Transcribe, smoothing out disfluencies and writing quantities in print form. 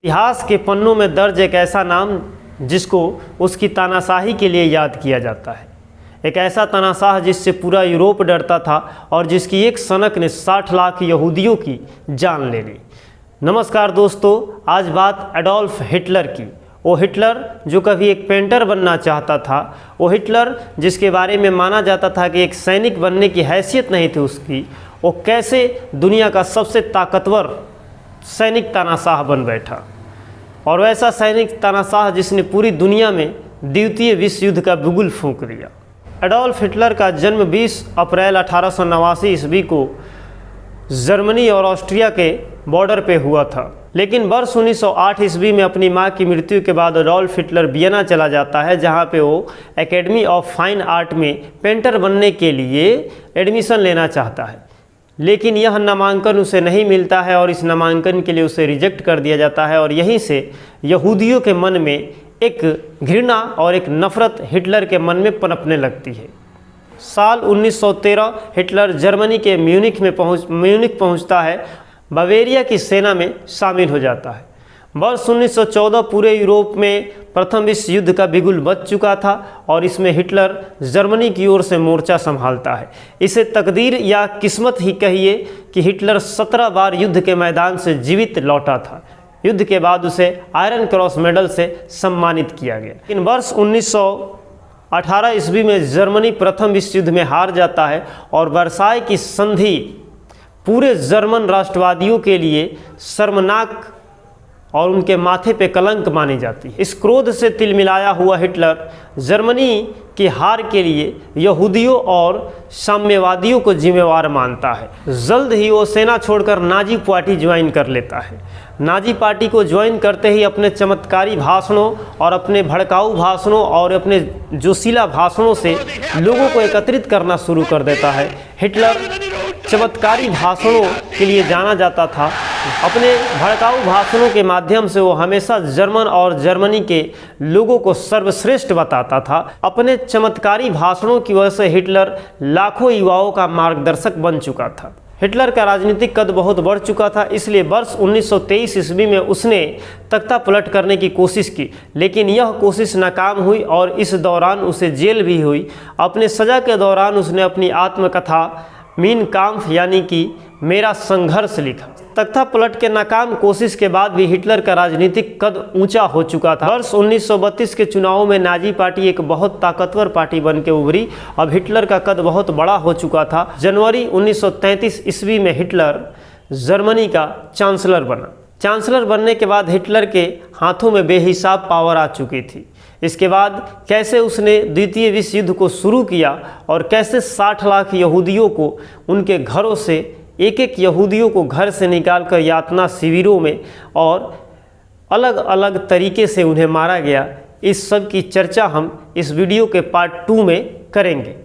इतिहास के पन्नों में दर्ज एक ऐसा नाम जिसको उसकी तानाशाही के लिए याद किया जाता है। एक ऐसा तानाशाह जिससे पूरा यूरोप डरता था और जिसकी एक सनक ने 60 लाख यहूदियों की जान ले ली। नमस्कार दोस्तों, आज बात एडोल्फ हिटलर की। वो हिटलर जो कभी एक पेंटर बनना चाहता था, वो हिटलर जिसके बारे में माना जाता था कि एक सैनिक बनने की हैसियत नहीं थी उसकी, वो कैसे दुनिया का सबसे ताकतवर सैनिक तानाशाह बन बैठा। और वैसा सैनिक तानाशाह जिसने पूरी दुनिया में द्वितीय विश्व युद्ध का बिगुल फूंक दिया। एडोल्फ हिटलर का जन्म 20 अप्रैल 1889 ईस्वी को जर्मनी और ऑस्ट्रिया के बॉर्डर पे हुआ था। लेकिन वर्ष 1908 ईस्वी में अपनी मां की मृत्यु के बाद एडोल्फ हिटलर वियना चला जाता है, जहां पे वो एकेडमी ऑफ फाइन आर्ट में पेंटर बनने के लिए एडमिशन लेना चाहता है। लेकिन यह नामांकन उसे नहीं मिलता है और इस नामांकन के लिए उसे रिजेक्ट कर दिया जाता है। और यहीं से यहूदियों के मन में एक घृणा और एक नफ़रत हिटलर के मन में पनपने लगती है। साल 1913 हिटलर जर्मनी के म्यूनिख पहुंचता है, बावेरिया की सेना में शामिल हो जाता है। वर्ष 1914 पूरे यूरोप में प्रथम विश्व युद्ध का बिगुल बज चुका था और इसमें हिटलर जर्मनी की ओर से मोर्चा संभालता है। इसे तकदीर या किस्मत ही कहिए कि हिटलर 17 बार युद्ध के मैदान से जीवित लौटा था। युद्ध के बाद उसे आयरन क्रॉस मेडल से सम्मानित किया गया। लेकिन वर्ष 1918 ईस्वी में जर्मनी प्रथम विश्व युद्ध में हार जाता है और वर्साई की संधि पूरे जर्मन राष्ट्रवादियों के लिए शर्मनाक और उनके माथे पे कलंक मानी जाती है। इस क्रोध से तिलमिलाया हुआ हिटलर जर्मनी की हार के लिए यहूदियों और साम्यवादियों को जिम्मेवार मानता है। जल्द ही वो सेना छोड़कर नाजी पार्टी ज्वाइन कर लेता है। नाजी पार्टी को ज्वाइन करते ही अपने चमत्कारी भाषणों और अपने भड़काऊ भाषणों और अपने जोशीला भाषणों से लोगों को एकत्रित करना शुरू कर देता है। हिटलर चमत्कारी भाषणों के लिए जाना जाता था। अपने भड़काऊ भाषणों के माध्यम से वो हमेशा जर्मन और जर्मनी के लोगों को सर्वश्रेष्ठ बताता था। अपने चमत्कारी भाषणों की वजह से हिटलर लाखों युवाओं का मार्गदर्शक बन चुका था। हिटलर का राजनीतिक कद बहुत बढ़ चुका था, इसलिए वर्ष 1923 ईस्वी में उसने तख्ता पलट करने की कोशिश की, लेकिन यह कोशिश नाकाम हुई और इस दौरान उसे जेल भी हुई। अपने सज़ा के दौरान उसने अपनी आत्मकथा मीन काम्फ यानी कि मेरा संघर्ष लिखा। तख्ता पलट के नाकाम कोशिश के बाद भी हिटलर का राजनीतिक कद ऊंचा हो चुका था। वर्ष 1932 के चुनावों में नाजी पार्टी एक बहुत ताकतवर पार्टी बन के उभरी। अब हिटलर का कद बहुत बड़ा हो चुका था। जनवरी 1933 ईस्वी में हिटलर जर्मनी का चांसलर बना। चांसलर बनने के बाद हिटलर के हाथों में बेहिसाब पावर आ चुकी थी। इसके बाद कैसे उसने द्वितीय विश्व युद्ध को शुरू किया और कैसे 60 लाख यहूदियों को उनके घरों से एक यहूदियों को घर से निकालकर यातना शिविरों में और अलग अलग तरीके से उन्हें मारा गया, इस सब की चर्चा हम इस वीडियो के पार्ट 2 में करेंगे।